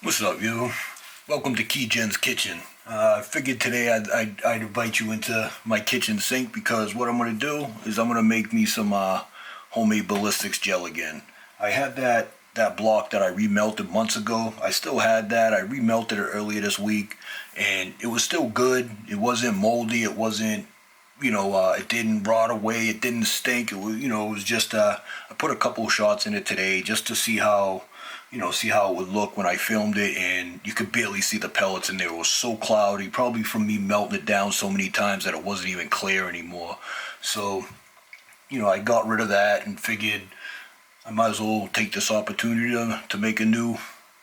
What's up, you? Welcome to KeyGen's Kitchen. I figured today I'd invite you into my kitchen sink because what I'm going to do is I'm going to make me some homemade ballistics gel again. I had that block that I remelted months ago. I still had that. I remelted it earlier this week and it was still good. It wasn't moldy. It wasn't, it didn't rot away. It didn't stink. It was, it was just, I put a couple shots in it today just to see how it would look when I filmed it, and you could barely see the pellets in there. It was so cloudy, probably from me melting it down so many times that it wasn't even clear anymore. So, I got rid of that and figured I might as well take this opportunity to make a new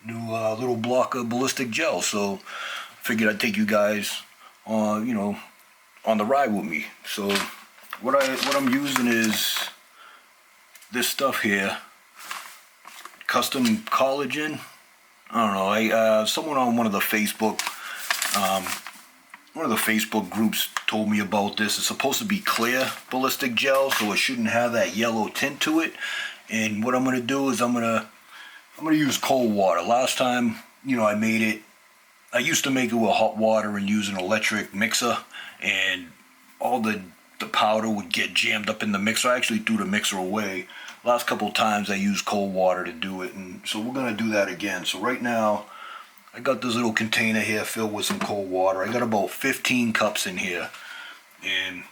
little block of ballistic gel. So, figured I'd take you guys on, on the ride with me. So, what I'm using is this stuff here. Custom Collagen. I don't know. Someone on one of the Facebook groups told me about this. It's supposed to be clear ballistic gel, so it shouldn't have that yellow tint to it. And what I'm gonna do is I'm gonna use cold water. Last time, I made it. I used to make it with hot water and use an electric mixer, and all the powder would get jammed up in the mixer. I actually threw the mixer away. Last couple of times I used cold water to do it, and so we're going to do that again. So right now, I got this little container here filled with some cold water. I got about 15 cups in here, and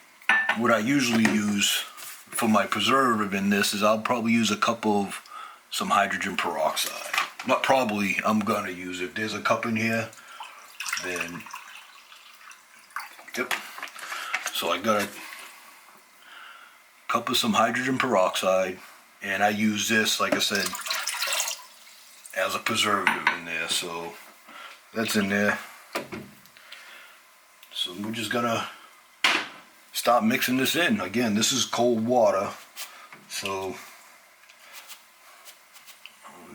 what I usually use for my preservative in this is I'll probably use a cup of some hydrogen peroxide. Not probably, I'm going to use it. There's a cup in here, then, yep. So I got a cup of some hydrogen peroxide. And I use this, like I said, as a preservative in there. So that's in there. So we're just gonna start mixing this in. Again, this is cold water. So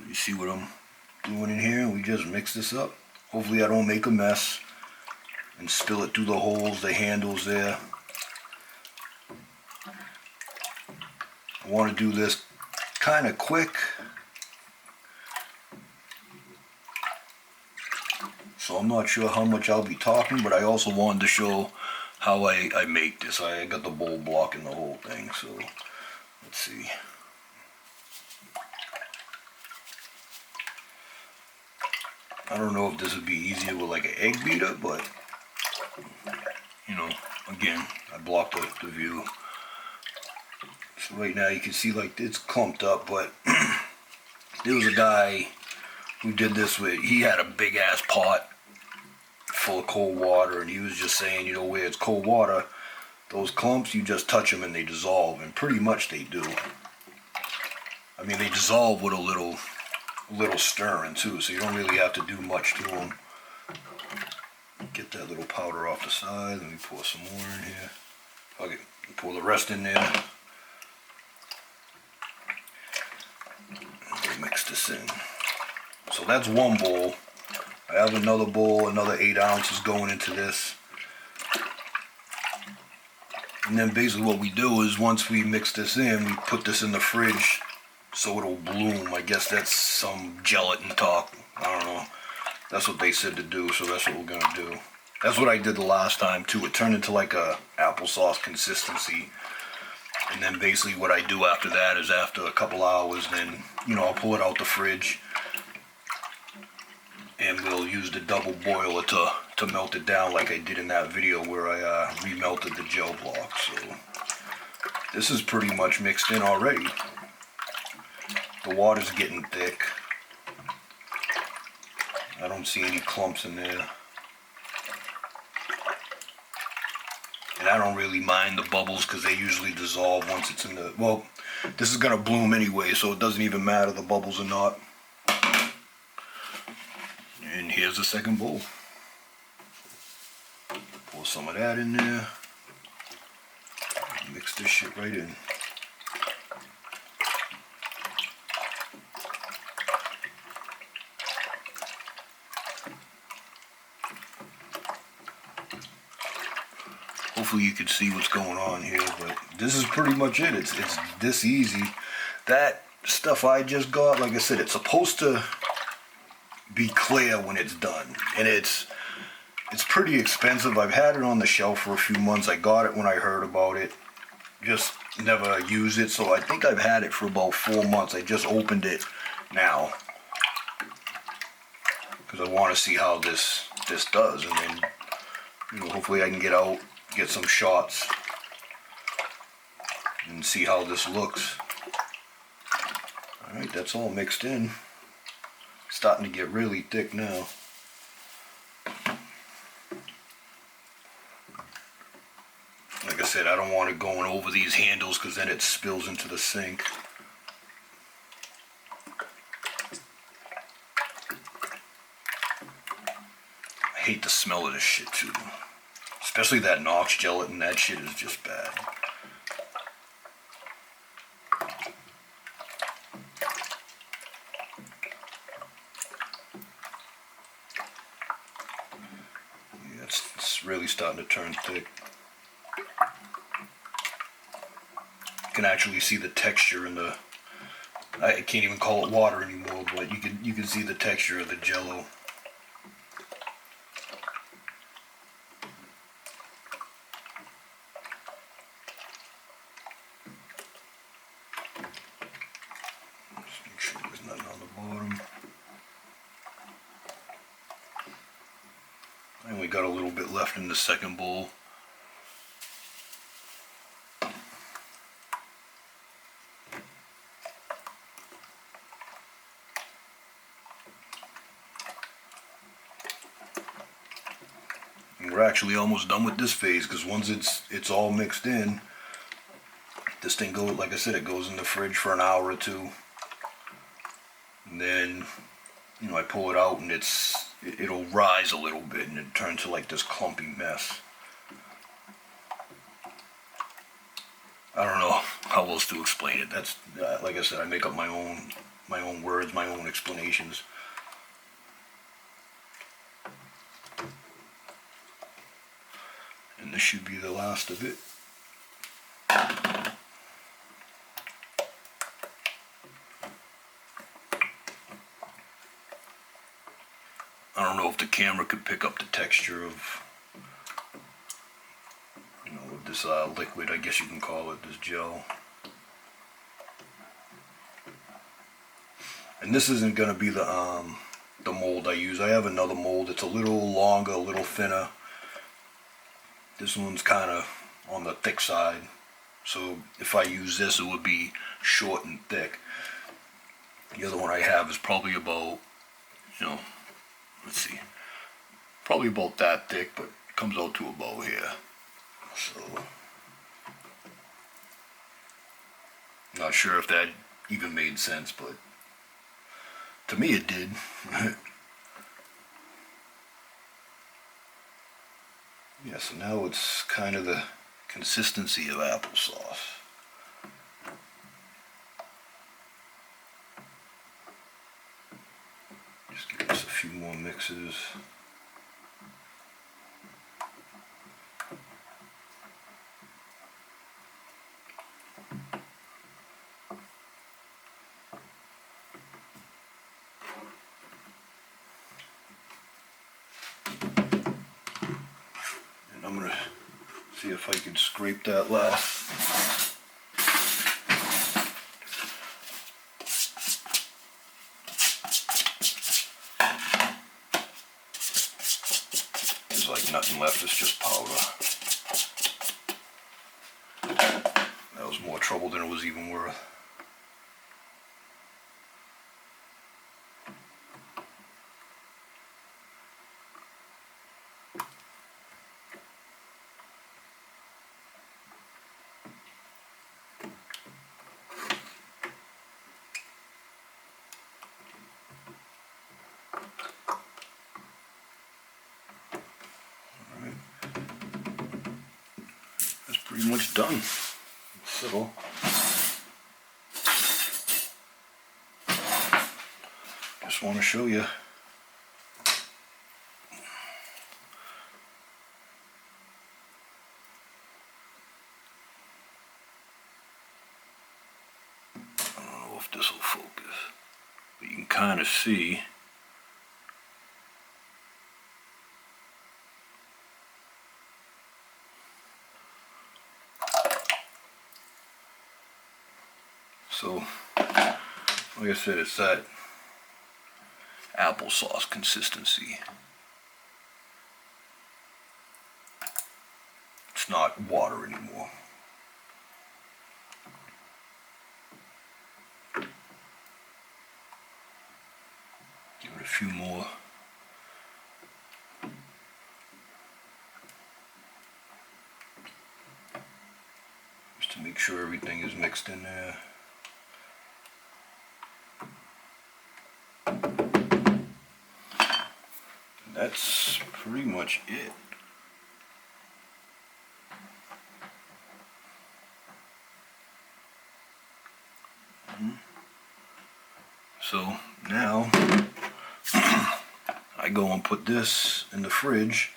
you see what I'm doing in here? We just mix this up. Hopefully I don't make a mess and spill it through the holes, the handles there. I want to do this kind of quick, so I'm not sure how much I'll be talking, but I also wanted to show how I make this. I got the bowl blocking the whole thing, so let's see. I don't know if this would be easier with like an egg beater, but again, I blocked the view. So right now you can see like it's clumped up, but there was a guy who did this with, he had a big ass pot full of cold water, and he was just saying, where it's cold water, those clumps, you just touch them and they dissolve, and pretty much they do. I mean, they dissolve with a little stirring too, so you don't really have to do much to them. Get that little powder off the side. Let me pour some more in here. Okay, pour the rest in there. Mix this in. So that's one bowl. I have another bowl, another 8 ounces going into this. And then basically what we do is once we mix this in, we put this in the fridge so it'll bloom. I guess that's some gelatin talk. I don't know. That's what they said to do, so that's what we're gonna do. That's what I did the last time too. It turned into like a applesauce consistency. And then basically what I do after that is after a couple hours, then, I'll pull it out the fridge and we'll use the double boiler to melt it down like I did in that video where I remelted the gel block. So this is pretty much mixed in already. The water's getting thick. I don't see any clumps in there. And I don't really mind the bubbles because they usually dissolve once it's in the, well, this is going to bloom anyway, so it doesn't even matter the bubbles or not. And here's the second bowl. Pour some of that in there. Mix this shit right in. Hopefully you can see what's going on here, but this is pretty much it. It's this easy. That stuff I just got, like I said, it's supposed to be clear when it's done. And it's pretty expensive. I've had it on the shelf for a few months. I got it when I heard about it. Just never used it, so I think I've had it for about 4 months. I just opened it now because I want to see how this does, and then, you know, hopefully I can get out, get some shots, and see how this looks. All right, that's all mixed in. It's starting to get really thick now. Like I said, I don't want it going over these handles because then it spills into the sink. I hate the smell of this shit too. Especially that Knox gelatin, that shit is just bad. Yeah, it's really starting to turn thick. You can actually see the texture in the, I can't even call it water anymore, but you can see the texture of the jello. Just make sure there's nothing on the bottom. I only got a little bit left in the second bowl. We're actually almost done with this phase because once it's all mixed in, this thing goes, like I said, it goes in the fridge for an hour or two, and then, you know, I pull it out and it'll rise a little bit and it turns to like this clumpy mess. I don't know how else to explain it. That's like I said, I make up my own words, my own explanations. And this should be the last of it. I don't know if the camera could pick up the texture of, you know, of this liquid, I guess you can call it, this gel. And this isn't going to be the mold I use. I have another mold. It's a little longer, a little thinner. This one's kind of on the thick side, so if I use this, it would be short and thick. The other one I have is probably about, you know, let's see, probably about that thick, but comes out to about here. So, not sure if that even made sense, but to me it did. Yeah, so now it's kind of the consistency of applesauce. Just give us a few more mixes. I'm going to see if I can scrape that last. There's like nothing left, it's just powder. That was more trouble than it was even worth. Pretty much done. So, just want to show you. I don't know if this will focus, but you can kind of see Like I said, it's that applesauce consistency. It's not water anymore. Give it a few more. Just to make sure everything is mixed in there. That's pretty much it. So now I go and put this in the fridge,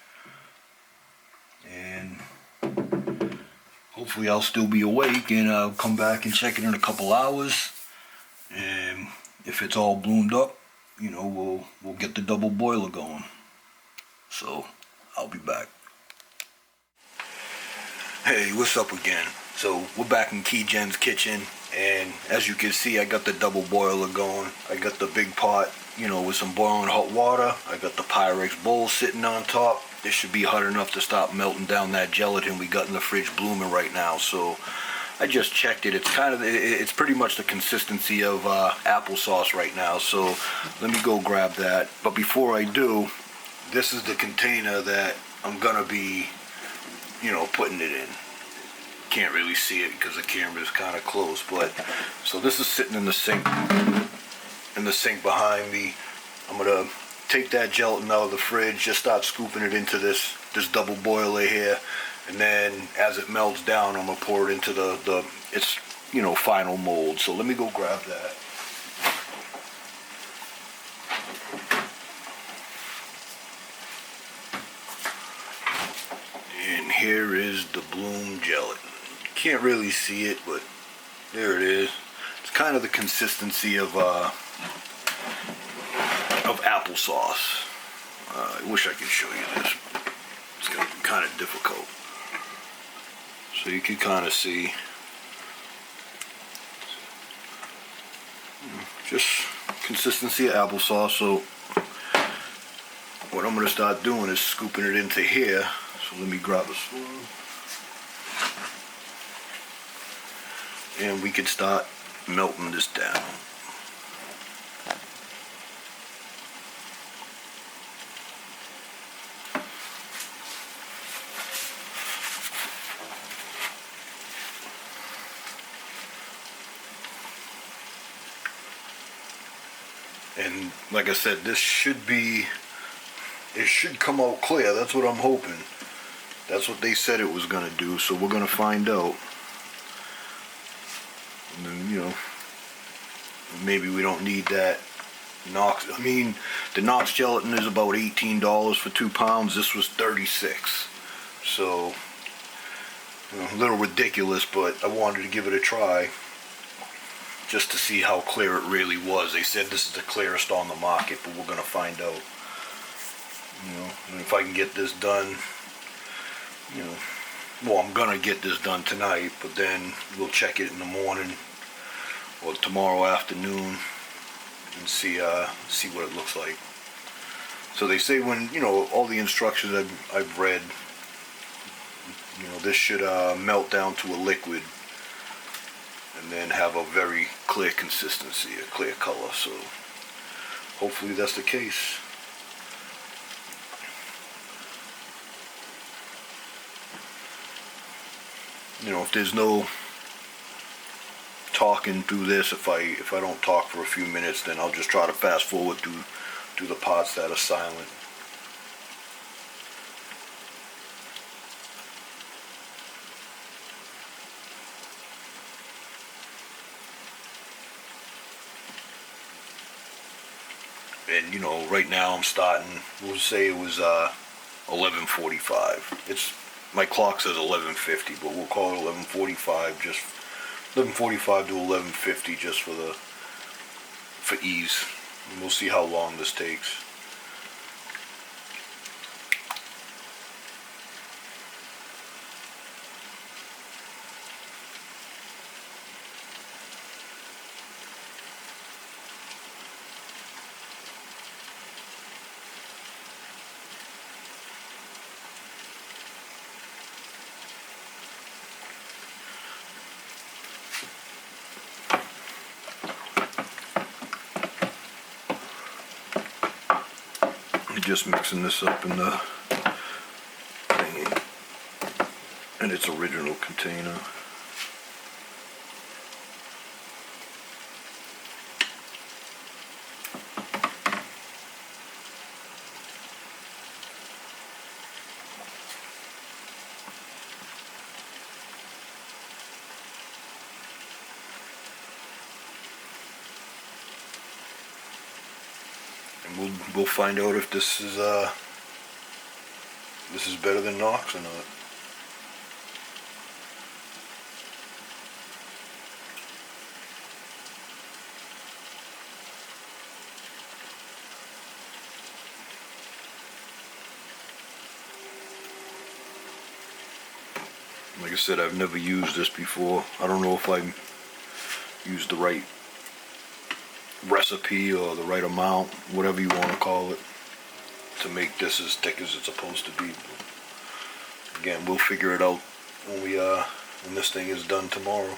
and hopefully I'll still be awake, and I'll come back and check it in a couple hours, and if it's all bloomed up, you know, we'll get the double boiler going. So I'll be back. Hey, what's up again? So we're back in Key Jen's kitchen, and as you can see, I got the double boiler going. I got the big pot, you know, with some boiling hot water. I got the Pyrex bowl sitting on top. This should be hot enough to stop melting down that gelatin we got in the fridge blooming right now. So I just checked it. It's pretty much the consistency of applesauce right now. So let me go grab that. But before I do, this is the container that I'm gonna be, you know, putting it in. Can't really see it because the camera is kind of close, but so this is sitting in the sink behind me. I'm gonna take that gelatin out of the fridge, just start scooping it into this double boiler here, and then as it melts down, I'm gonna pour it into the its, you know, final mold. So let me go grab that. And here is the bloom gelatin. Can't really see it, but there it is. It's kind of the consistency of applesauce. I wish I could show you this. It's gonna be kind of difficult. So you can kind of see, just consistency of applesauce. So what I'm gonna start doing is scooping it into here. So let me grab a spoon. And we can start melting this down. And like I said, it should come out clear. That's what I'm hoping. That's what they said it was gonna do, so we're gonna find out. And then, you know, maybe we don't need that Knox. I mean, the Knox gelatin is about $18 for 2 pounds. This was $36. So, you know, a little ridiculous, but I wanted to give it a try just to see how clear it really was. They said this is the clearest on the market, but we're gonna find out. You know, and if I can get this done, you know, well, I'm gonna get this done tonight, but then we'll check it in the morning or tomorrow afternoon and see what it looks like. So they say, when, you know, all the instructions I've read, you know, this should melt down to a liquid and then have a very clear consistency, a clear color. So hopefully that's the case. You know, if there's no talking through this, if I don't talk for a few minutes, then I'll just try to fast forward through the parts that are silent. And you know, right now I'm starting, we'll say it was 11:45. My clock says 11:50, but we'll call it 11:45, just 11:45 to 11:50, just for ease. And we'll see how long this takes. just mixing this up in the thingy, in its original container. And we'll find out if this is better than Knox or not. Like I said, I've never used this before. I don't know if I used the right recipe or the right amount, whatever you want to call it, to make this as thick as it's supposed to be. Again, we'll figure it out when this thing is done tomorrow.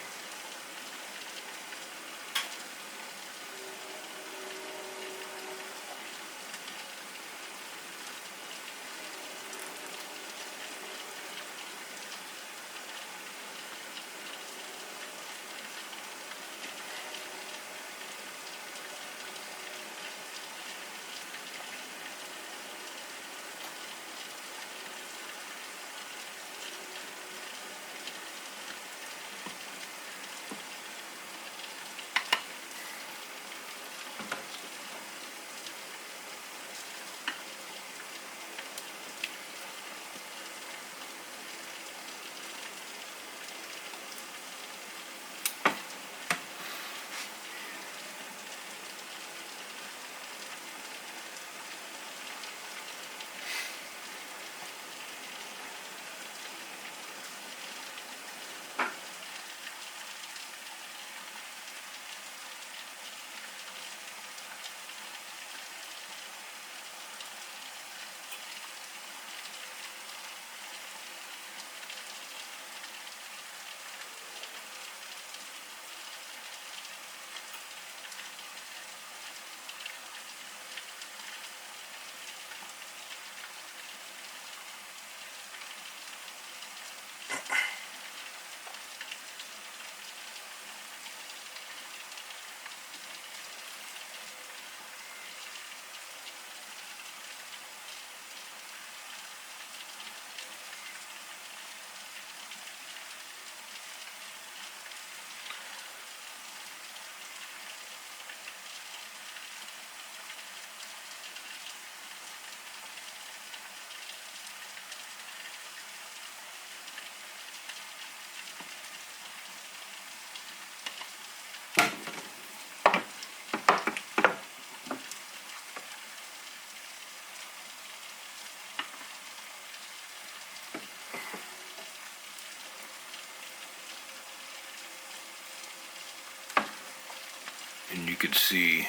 And you could see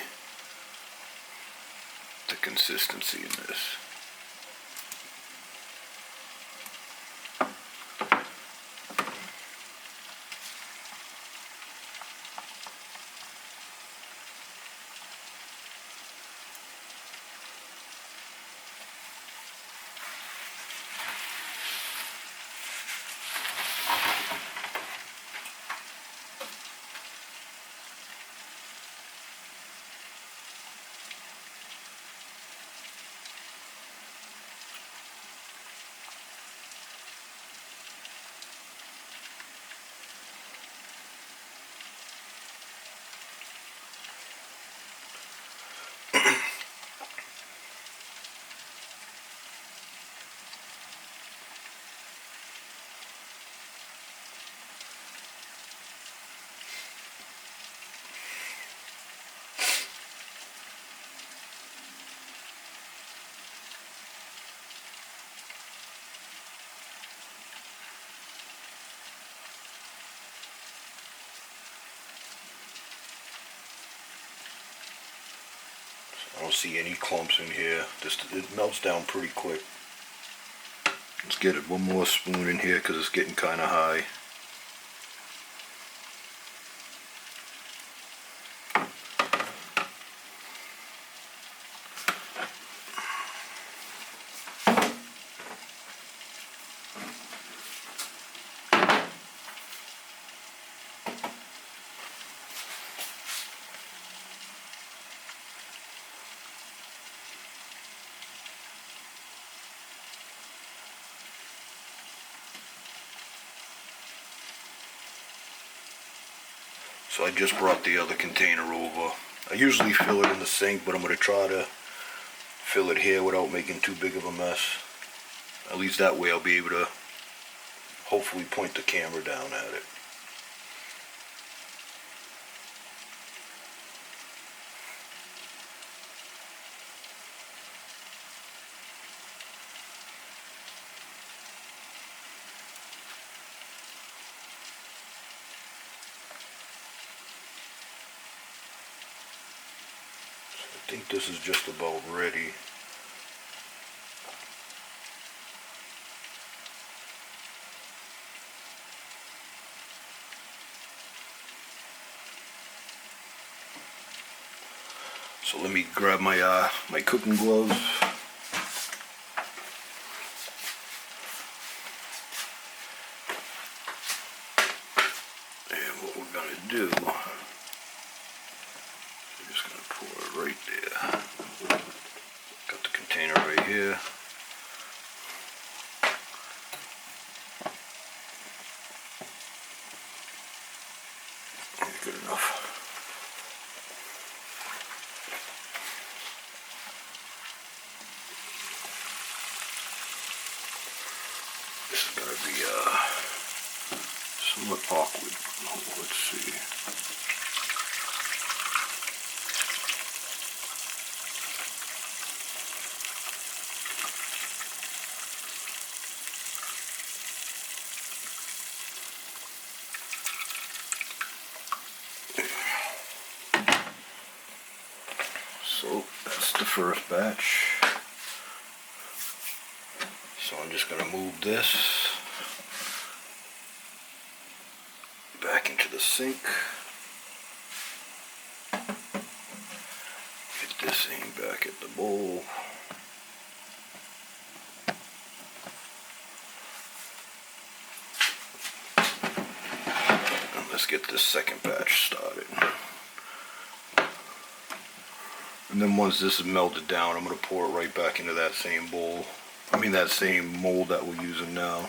the consistency in this. I don't see any clumps in here. It melts down pretty quick. Let's get it one more spoon in here because it's getting kind of high. So I just brought the other container over. I usually fill it in the sink, but I'm going to try to fill it here without making too big of a mess. At least that way I'll be able to hopefully point the camera down at it. I think this is just about ready. So let me grab my my cooking gloves. And what we're gonna do, I'm just gonna pour it right there. Got the container right here. Good enough. This is gonna be somewhat awkward. Let's see. So that's the first batch. So I'm just going to move this back into the sink. Get this thing back at the bowl. And let's get this second batch started. And then once this is melted down, I'm going to pour it right back into that same bowl. I mean that same mold that we're using now.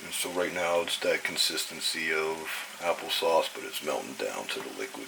And so right now it's that consistency of applesauce, but it's melting down to the liquid.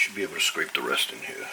Should be able to scrape the rest in here.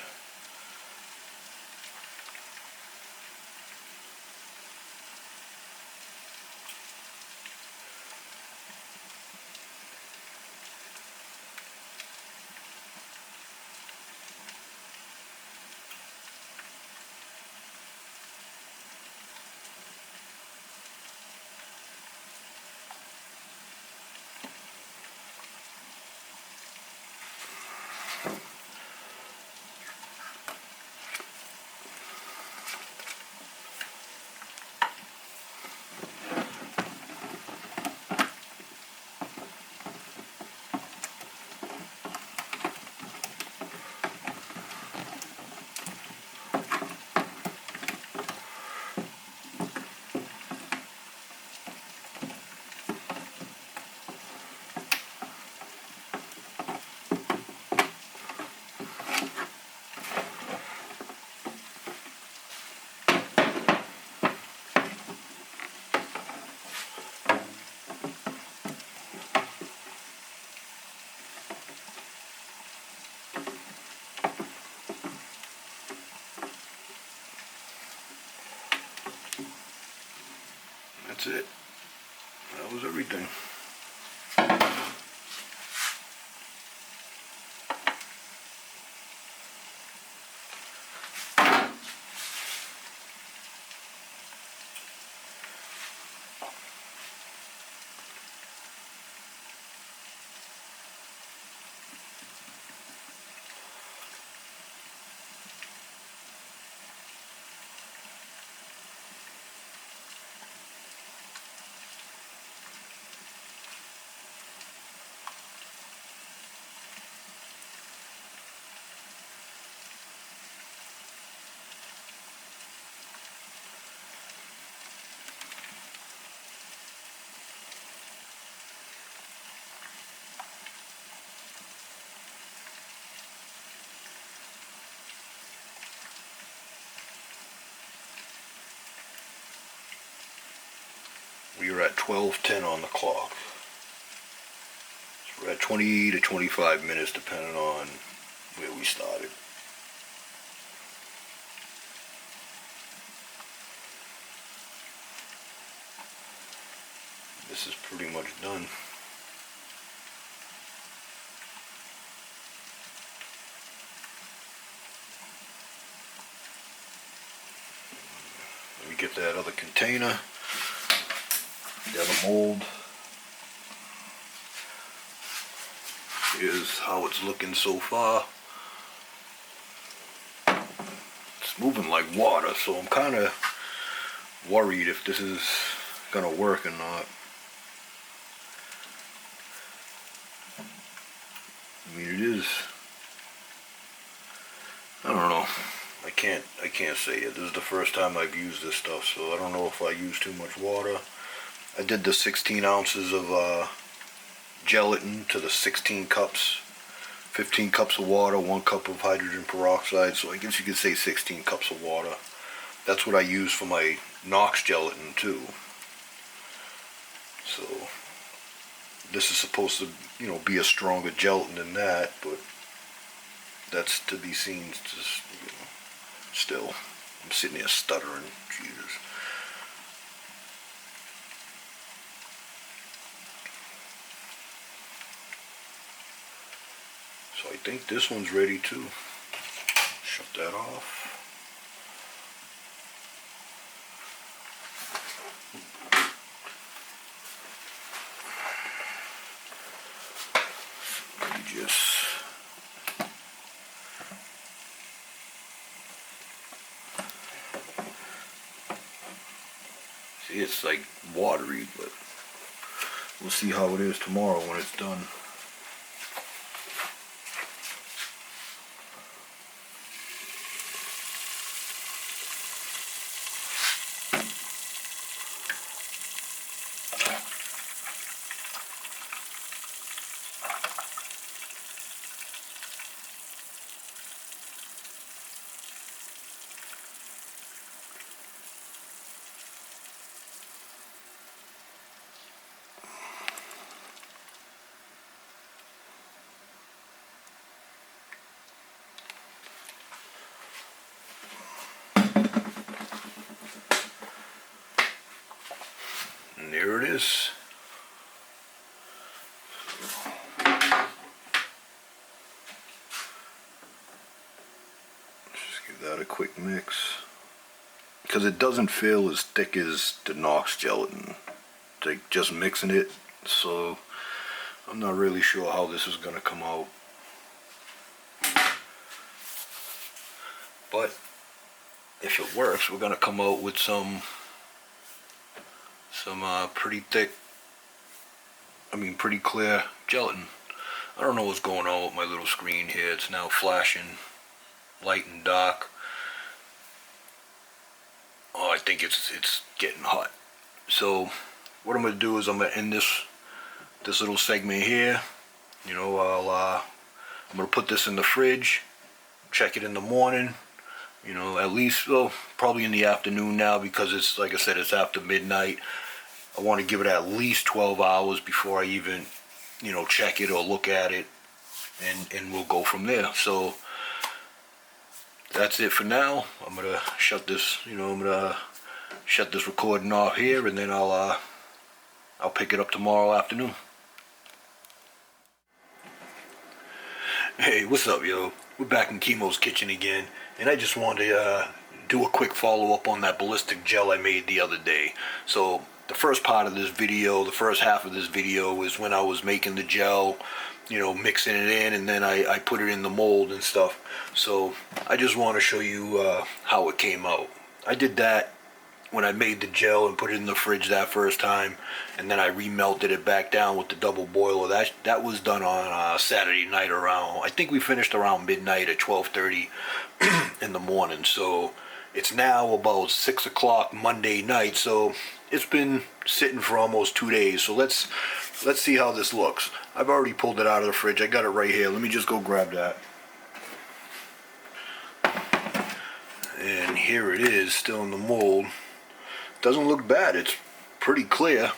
That's it. That was everything. We are at 12:10 on the clock. So we're at 20 to 25 minutes depending on where we started. This is pretty much done. Let me get that other container. The other mold. Here's how it's looking so far. It's moving like water, so I'm kind of worried if this is gonna work or not. I mean, it is. I don't know. I can't say it. This is the first time I've used this stuff, so I don't know if I use too much water. I did the 16 ounces of gelatin to the 16 cups. 15 cups of water, 1 cup of hydrogen peroxide, so I guess you could say 16 cups of water. That's what I use for my Knox Gelatin too. So this is supposed to, be a stronger gelatin than that, but that's to be seen. Just, still, I'm sitting here stuttering. Jesus. So I think this one's ready too. Shut that off. Let me just see, it's like watery, but we'll see how it is tomorrow when it's done. quick mix, because it doesn't feel as thick as the Knox gelatin. Like just mixing it, so I'm not really sure how this is gonna come out. But if it works, we're gonna come out with some pretty thick, pretty clear gelatin. I don't know what's going on with my little screen here. It's now flashing light and dark. Oh, I think it's getting hot. So what I'm gonna do is I'm gonna end this little segment here. You know, I'm gonna put this in the fridge, check it in the morning. You know, at least, well, probably in the afternoon now, because it's, like I said, it's after midnight. I want to give it at least 12 hours before I even, you know, check it or look at it, and we'll go from there. So that's it for now. I'm gonna shut this, shut this recording off here, and then I'll pick it up tomorrow afternoon. Hey, what's up, yo? We're back in Chemo's kitchen again, and I just wanted to do a quick follow-up on that ballistic gel I made the other day. So the first part of this video, the first half of this video, was when I was making the gel, you know, mixing it in, and then I put it in the mold and stuff. So I just want to show you how it came out. I did that when I made the gel and put it in the fridge that first time, and then I remelted it back down with the double boiler. That was done on Saturday night around, I think we finished around midnight at 12:30 in the morning. So it's now about 6 o'clock Monday night, so it's been sitting for almost 2 days. So let's see how this looks. I've already pulled it out of the fridge. I got it right here. Let me just go grab that. And here it is, still in the mold. Doesn't look bad. It's pretty clear.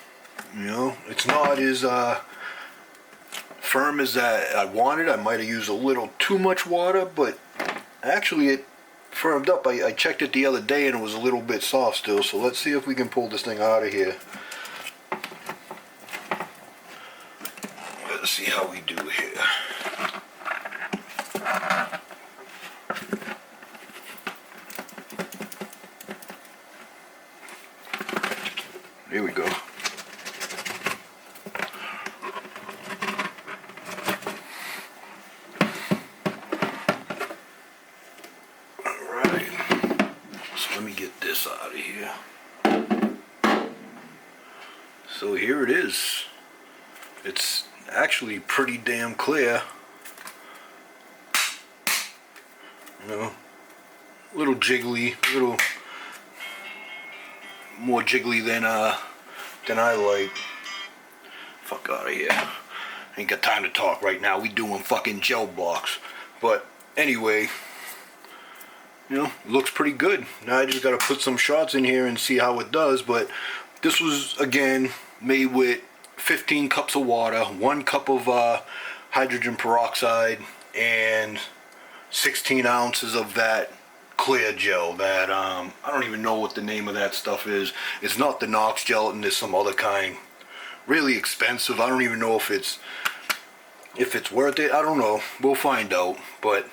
You know, it's not as firm as I wanted. I might have used a little too much water, but actually it firmed up. I checked it the other day and it was a little bit soft still. So let's see if we can pull this thing out of here. Let's see how we do here. Here we go. Alright. So let me get this out of here. So here it is. It's actually pretty damn clear. You know, a little jiggly, a little more jiggly than I like. Fuck out of here. Ain't got time to talk right now. We doing fucking gel blocks. But anyway, you know, looks pretty good. Now I just gotta put some shots in here and see how it does. But this was, again, made with 15 cups of water, 1 cup of hydrogen peroxide, and 16 ounces of that clear gel that I don't even know what the name of that stuff is. It's not the Knox gelatin, it's some other kind. Really expensive. I don't even know if it's worth it. I don't know. We'll find out. But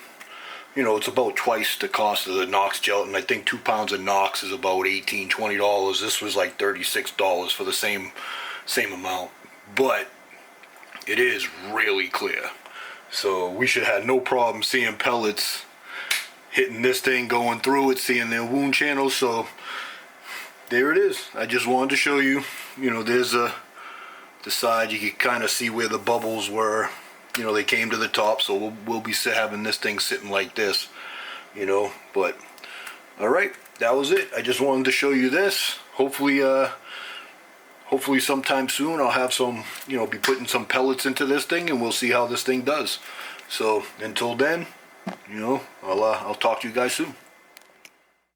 you know, it's about twice the cost of the Knox gelatin. I think 2 pounds of Knox is about $18-20. This was like $36 for the same amount. But it is really clear. So we should have no problem seeing pellets hitting this thing, going through it, seeing their wound channels. So there it is. I just wanted to show you. You know, there's the side. You can kind of see where the bubbles were. You know, they came to the top. So we'll be having this thing sitting like this. You know, but all right, that was it. I just wanted to show you this. Hopefully sometime soon I'll have some, you know, be putting some pellets into this thing, and we'll see how this thing does. So until then, you know, I'll talk to you guys soon.